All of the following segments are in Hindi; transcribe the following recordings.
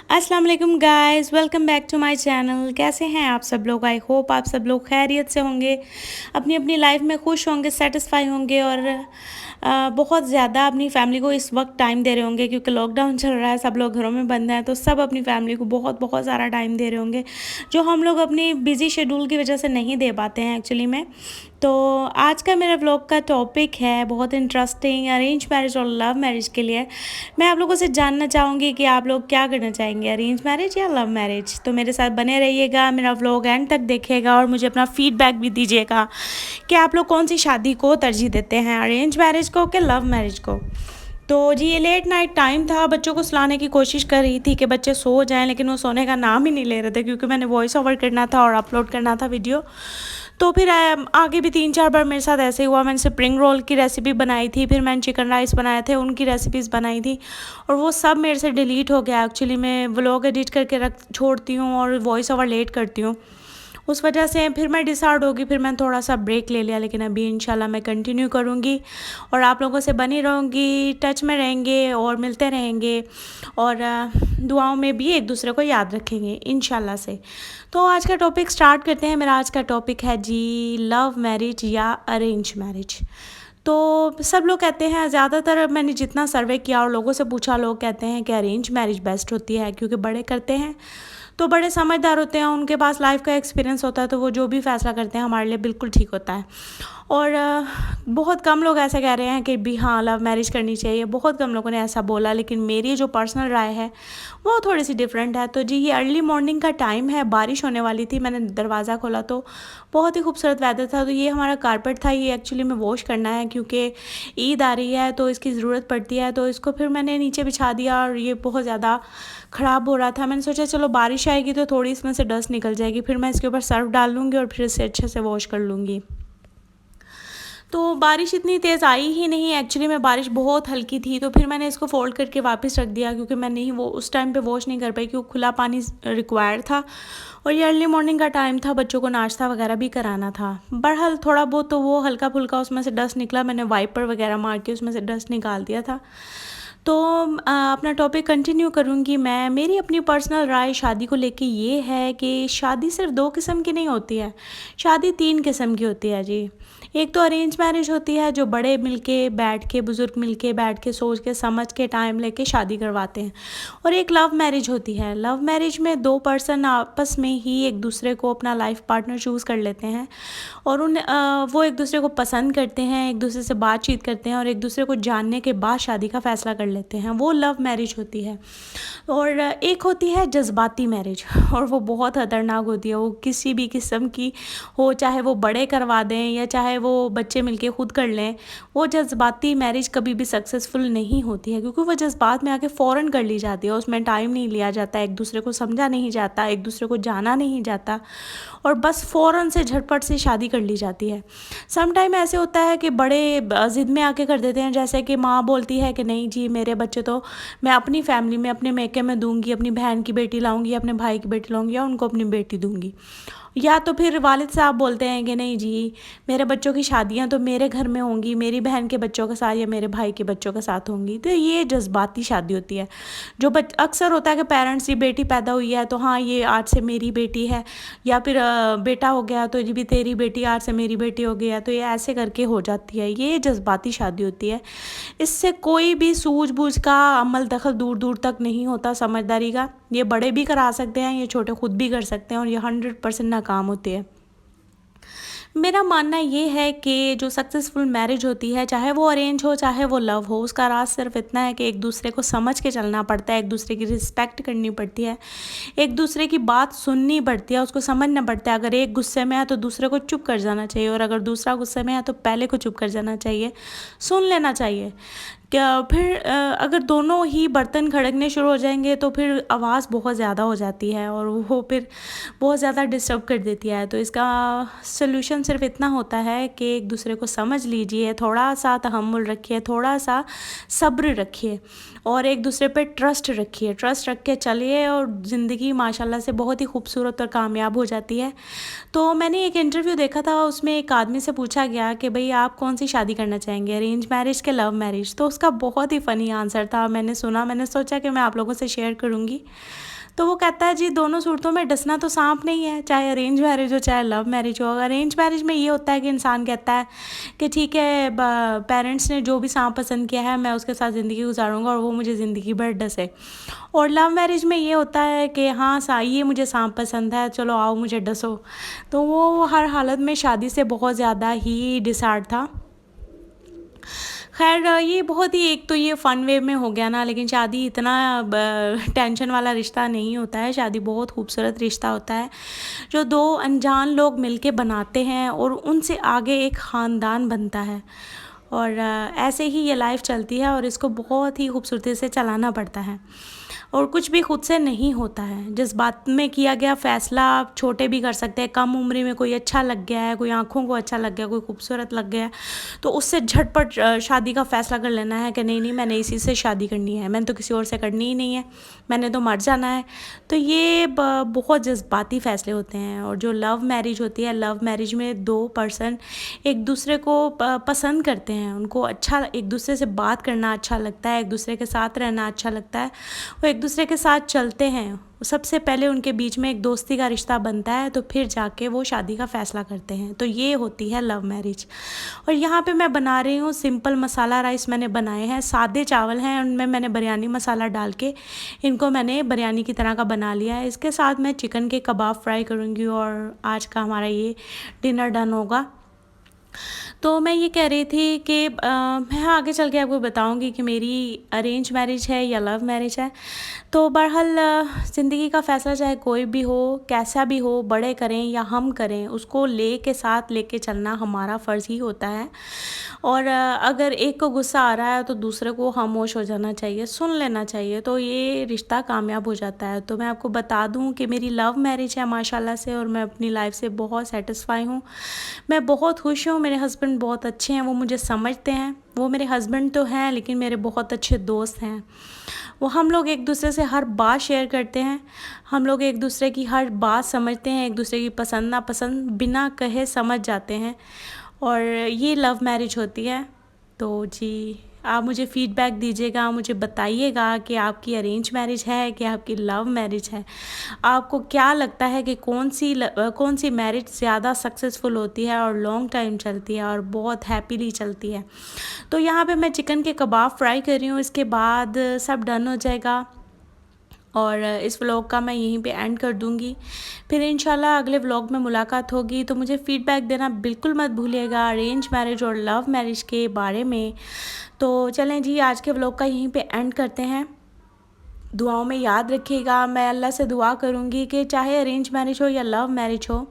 अस्सलाम वालेकुम guys, welcome back to my channel. कैसे हैं आप सब लोग? आई होप आप सब लोग खैरियत से होंगे, अपनी अपनी लाइफ में खुश होंगे, सेटिस्फाई होंगे और बहुत ज़्यादा अपनी फैमिली को इस वक्त टाइम दे रहे होंगे क्योंकि लॉकडाउन चल रहा है, सब लोग घरों में बंद हैं, तो सब अपनी फैमिली को बहुत बहुत सारा टाइम दे रहे होंगे जो हम लोग अपनी बिज़ी शेड्यूल की वजह से नहीं दे पाते हैं एक्चुअली में। तो आज का मेरा व्लॉग का टॉपिक है बहुत इंटरेस्टिंग, अरेंज मैरिज और लव मैरिज के लिए। मैं आप लोगों से जानना चाहूँगी कि आप लोग क्या करना चाहेंगे, अरेंज मैरिज या लव मैरिज। तो मेरे साथ बने रहिएगा, मेरा व्लॉग एंड तक देखिएगा और मुझे अपना फीडबैक भी दीजिएगा कि आप लोग कौन सी शादी को तरजीह देते हैं, अरेंज मैरिज को कि लव मैरिज को। तो जी ये लेट नाइट टाइम था, बच्चों को सुलाने की कोशिश कर रही थी कि बच्चे सो जाएं, लेकिन वो सोने का नाम ही नहीं ले रहे थे क्योंकि मैंने वॉइस ओवर करना था और अपलोड करना था वीडियो। तो फिर आगे भी 3-4 बार मेरे साथ ऐसे ही हुआ। मैंने स्प्रिंग रोल की रेसिपी बनाई थी, फिर मैंने चिकन राइस बनाए थे, उनकी रेसिपीज़ बनाई थी और वो सब मेरे से डिलीट हो गया। एक्चुअली मैं व्लॉग एडिट करके रख छोड़ती हूँ और वॉइस ओवर लेट करती हूँ, उस वजह से फिर मैं डिसाइड होगी, फिर मैंने थोड़ा सा ब्रेक ले लिया। लेकिन अभी इंशाल्लाह मैं कंटिन्यू करूँगी और आप लोगों से बनी रहूँगी, टच में रहेंगे और मिलते रहेंगे और दुआओं में भी एक दूसरे को याद रखेंगे इंशाल्लाह से। तो आज का टॉपिक स्टार्ट करते हैं। मेरा आज का टॉपिक है जी लव मैरिज या अरेंज मैरिज। तो सब लोग कहते हैं, ज़्यादातर मैंने जितना सर्वे किया और लोगों से पूछा, लोग कहते हैं कि अरेंज मैरिज बेस्ट होती है क्योंकि बड़े करते हैं तो बड़े समझदार होते हैं, उनके पास लाइफ का एक्सपीरियंस होता है, तो वो जो भी फ़ैसला करते हैं हमारे लिए बिल्कुल ठीक होता है। और बहुत कम लोग ऐसे कह रहे हैं कि भी हाँ लव मैरिज करनी चाहिए, बहुत कम लोगों ने ऐसा बोला, लेकिन मेरी जो पर्सनल राय है वो थोड़ी सी डिफरेंट है। तो जी ये अर्ली मॉर्निंग का टाइम है, बारिश होने वाली थी, मैंने दरवाज़ा खोला तो बहुत ही खूबसूरत वेदर था। तो ये हमारा कारपेट था, ये एक्चुअली में वॉश करना है क्योंकि ईद आ रही है तो इसकी ज़रूरत पड़ती है, तो इसको फिर मैंने नीचे बिछा दिया और ये बहुत ज़्यादा ख़राब हो रहा था। मैंने सोचा चलो बारिश आएगी तो थोड़ी इसमें से डस्ट निकल जाएगी, फिर मैं इसके ऊपर सर्फ डाल लूँगी और फिर इसे अच्छे से वॉश कर लूँगी। तो बारिश इतनी तेज़ आई ही नहीं, एक्चुअली में बारिश बहुत हल्की थी, तो फिर मैंने इसको फ़ोल्ड करके वापस रख दिया क्योंकि मैं नहीं वो उस टाइम पे वॉश नहीं कर पाई क्योंकि खुला पानी रिक्वायर्ड था और ये अर्ली मॉर्निंग का टाइम था, बच्चों को नाश्ता वगैरह भी कराना था। बहरहाल थोड़ा बहुत तो वो हल्का फुल्का उसमें से डस्ट निकला, मैंने वाइपर वगैरह मार के उसमें से डस्ट निकाल दिया था। तो अपना टॉपिक कंटिन्यू करूँगी मैं। मेरी अपनी पर्सनल राय शादी को लेके ये है कि शादी सिर्फ 2 किस्म की नहीं होती है, शादी 3 किस्म की होती है जी। एक तो अरेंज मैरिज होती है जो बड़े मिलके बैठ के, बुज़ुर्ग मिलके बैठ के, सोच के समझ के टाइम लेके शादी करवाते हैं, और एक लव मैरिज होती है। लव मैरिज में 2 पर्सन आपस में ही एक दूसरे को अपना लाइफ पार्टनर चूज़ कर लेते हैं और वो एक दूसरे को पसंद करते हैं, एक दूसरे से बातचीत करते हैं और एक दूसरे को जानने के बाद शादी का फ़ैसला कर लेते हैं, वो लव मैरिज होती है। और एक होती है जज्बाती मैरिज, और वो बहुत ख़तरनाक होती है। वो किसी भी किस्म की हो, चाहे वो बड़े करवा दें या चाहे वो बच्चे मिलके खुद कर लें, वो जज्बाती मैरिज कभी भी सक्सेसफुल नहीं होती है क्योंकि वो जज्बात में आके फ़ौरन कर ली जाती है, उसमें टाइम नहीं लिया जाता, एक दूसरे को समझा नहीं जाता, एक दूसरे को जाना नहीं जाता और बस फ़ौरन से झटपट से शादी कर ली जाती है। सम टाइम ऐसे होता है कि बड़े ज़िद में आके कर देते हैं, जैसे कि माँ बोलती है कि नहीं जी मेरे बच्चे तो मैं अपनी फैमिली में अपने मैके में दूंगी, अपनी बहन की बेटी लाऊंगी, अपने भाई की बेटी लाऊंगी या उनको अपनी बेटी दूंगी। या तो फिर वालिद साहब बोलते हैं कि नहीं जी मेरे बच्चों की शादियां तो मेरे घर में होंगी, मेरी बहन के बच्चों के साथ या मेरे भाई के बच्चों के साथ होंगी। तो ये जज्बाती शादी होती है। जो अक्सर होता है कि पेरेंट्स की बेटी पैदा हुई है तो हाँ ये आज से मेरी बेटी है, या फिर बेटा हो गया तो ये भी तेरी बेटी, आज से मेरी बेटी हो गया, तो ये ऐसे करके हो जाती है। ये जज्बाती शादी होती है, इससे कोई भी सूझबूझ का अमल दखल दूर दूर तक नहीं होता, समझदारी का। ये बड़े भी करा सकते हैं, ये छोटे खुद भी कर सकते हैं और ये 100% नाकाम होती है। मेरा मानना ये है कि जो सक्सेसफुल मैरिज होती है, चाहे वो अरेंज हो चाहे वो लव हो, उसका राज सिर्फ इतना है कि एक दूसरे को समझ के चलना पड़ता है, एक दूसरे की रिस्पेक्ट करनी पड़ती है, एक दूसरे की बात सुननी पड़ती है, उसको समझना पड़ता है। अगर एक गुस्से में है तो दूसरे को चुप कर जाना चाहिए और अगर दूसरा गुस्से में है तो पहले को चुप कर जाना चाहिए, सुन लेना चाहिए। क्या फिर अगर दोनों ही बर्तन खड़कने शुरू हो जाएंगे तो फिर आवाज़ बहुत ज़्यादा हो जाती है और वो फिर बहुत ज़्यादा डिस्टर्ब कर देती है। तो इसका सल्यूशन सिर्फ इतना होता है कि एक दूसरे को समझ लीजिए, थोड़ा सा तहम्मुल रखिए, थोड़ा सा सब्र रखिए और एक दूसरे पे ट्रस्ट रखिए, ट्रस्ट रख के चलिए और ज़िंदगी माशाल्लाह से बहुत ही खूबसूरत और कामयाब हो जाती है। तो मैंने एक इंटरव्यू देखा था, उसमें एक आदमी से पूछा गया कि भई आप कौन-सी शादी करना चाहेंगे, अरेंज मैरिज के लव मैरिज? तो उसका बहुत ही फ़नी आंसर था, मैंने सुना, मैंने सोचा कि मैं आप लोगों से शेयर करूँगी। तो वो कहता है जी दोनों सूरतों में डसना तो साँप नहीं है, चाहे अरेंज मैरिज हो चाहे लव मैरिज हो। अरेंज मैरिज में ये होता है कि इंसान कहता है कि ठीक है पेरेंट्स ने जो भी साँप पसंद किया है मैं उसके साथ ज़िंदगी गुजारूँगा और वो मुझे ज़िंदगी भर डसे। और लव मैरिज में ये होता है कि हाँ ये मुझे सांप पसंद है, चलो आओ मुझे डसो। तो वो हर हालत में शादी से बहुत ज़्यादा ही डिसहार्ट था। खैर ये बहुत ही, एक तो ये फ़न वे में हो गया ना, लेकिन शादी इतना टेंशन वाला रिश्ता नहीं होता है। शादी बहुत खूबसूरत रिश्ता होता है जो दो अनजान लोग मिलके बनाते हैं और उनसे आगे एक ख़ानदान बनता है। और ऐसे ही ये लाइफ चलती है और इसको बहुत ही खूबसूरती से चलाना पड़ता है। और कुछ भी खुद से नहीं होता है। जिस बात में किया गया फ़ैसला आप छोटे भी कर सकते हैं। कम उम्र में कोई अच्छा लग गया है, कोई आँखों को अच्छा लग गया, कोई खूबसूरत लग गया, तो उससे झटपट शादी का फ़ैसला कर लेना है कि नहीं मैंने इसी से शादी करनी है, मैंने तो किसी और से करनी ही नहीं है, मैंने तो मर जाना है। तो ये बहुत जज़्बाती फ़ैसले होते हैं। और जो लव मैरिज होती है, लव मैरिज में 2 पर्सन एक दूसरे को पसंद करते हैं, उनको अच्छा एक दूसरे से बात करना अच्छा लगता है, एक दूसरे के साथ रहना अच्छा लगता है, वो एक दूसरे के साथ चलते हैं। सबसे पहले उनके बीच में एक दोस्ती का रिश्ता बनता है, तो फिर जाके वो शादी का फ़ैसला करते हैं। तो ये होती है लव मैरिज। और यहाँ पे मैं बना रही हूँ सिंपल मसाला राइस मैंने बनाए हैं, सादे चावल हैं, उनमें मैंने बिरयानी मसाला डाल के इनको मैंने बिरयानी की तरह का बना लिया है। इसके साथ मैं चिकन के कबाब फ्राई करूँगी और आज का हमारा ये डिनर डन होगा। तो मैं ये कह रही थी कि मैं आगे चल के आपको बताऊंगी कि मेरी अरेंज मैरिज है या लव मैरिज है। तो बहरहाल ज़िंदगी का फ़ैसला चाहे कोई भी हो, कैसा भी हो, बड़े करें या हम करें, उसको साथ लेके चलना हमारा फ़र्ज़ ही होता है। और अगर एक को गुस्सा आ रहा है तो दूसरे को खामोश हो जाना चाहिए, सुन लेना चाहिए, तो ये रिश्ता कामयाब हो जाता है। तो मैं आपको बता दूं कि मेरी लव मैरिज है माशाल्लाह से, और मैं अपनी लाइफ से बहुत सेटिस्फाई हूँ। मैं बहुत खुश हूँ, मेरे हस्बैंड बहुत अच्छे हैं, वो मुझे समझते हैं। वो मेरे हस्बैंड तो हैं लेकिन मेरे बहुत अच्छे दोस्त हैं। वो हम लोग एक दूसरे से हर बात शेयर करते हैं, हम लोग एक दूसरे की हर बात समझते हैं, एक दूसरे की पसंद नापसंद बिना कहे समझ जाते हैं। और ये लव मैरिज होती है। तो जी आप मुझे फ़ीडबैक दीजिएगा, मुझे बताइएगा कि आपकी अरेंज मैरिज है कि आपकी लव मैरिज है। आपको क्या लगता है कि कौन सी मैरिज ज़्यादा सक्सेसफुल होती है और लॉन्ग टाइम चलती है और बहुत हैप्पीली चलती है। तो यहाँ पे मैं चिकन के कबाब फ्राई कर रही हूँ, इसके बाद सब डन हो जाएगा और इस व्लॉग का मैं यहीं पे एंड कर दूँगी। फिर इंशाल्लाह अगले व्लॉग में मुलाकात होगी। तो मुझे फ़ीडबैक देना बिल्कुल मत भूलिएगा अरेंज मैरिज और लव मैरिज के बारे में। तो चलें जी, आज के व्लॉग का यहीं पे एंड करते हैं। दुआओं में याद रखिएगा, मैं अल्लाह से दुआ करूँगी कि चाहे अरेंज मैरिज हो या लव मैरिज हो,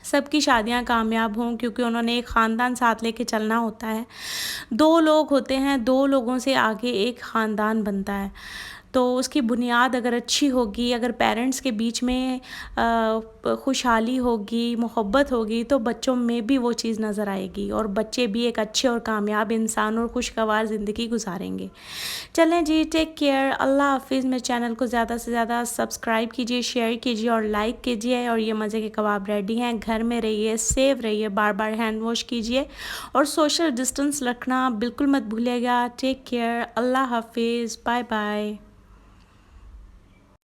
सबकी शादियां कामयाब हों, क्योंकि उन्होंने एक ख़ानदान साथ लेके चलना होता है। 2 लोग होते हैं, 2 लोगों से आगे एक ख़ानदान बनता है। तो उसकी बुनियाद अगर अच्छी होगी, अगर पेरेंट्स के बीच में खुशहाली होगी, मोहब्बत होगी, तो बच्चों में भी वो चीज़ नज़र आएगी और बच्चे भी एक अच्छे और कामयाब इंसान और खुशगवार ज़िंदगी गुजारेंगे। चलें जी, टेक केयर, अल्लाह हाफिज़। मेरे चैनल को ज़्यादा से ज़्यादा सब्सक्राइब कीजिए, शेयर कीजिए और लाइक कीजिए। और ये मज़े के कबाब रेडी हैं, घर में रहिए, सेफ रहिए, बार बार हैंड वॉश कीजिए और सोशल डिस्टेंस रखना बिल्कुल मत भूलिएगा। टेक केयर, अल्लाह हाफिज़, बाय बाय।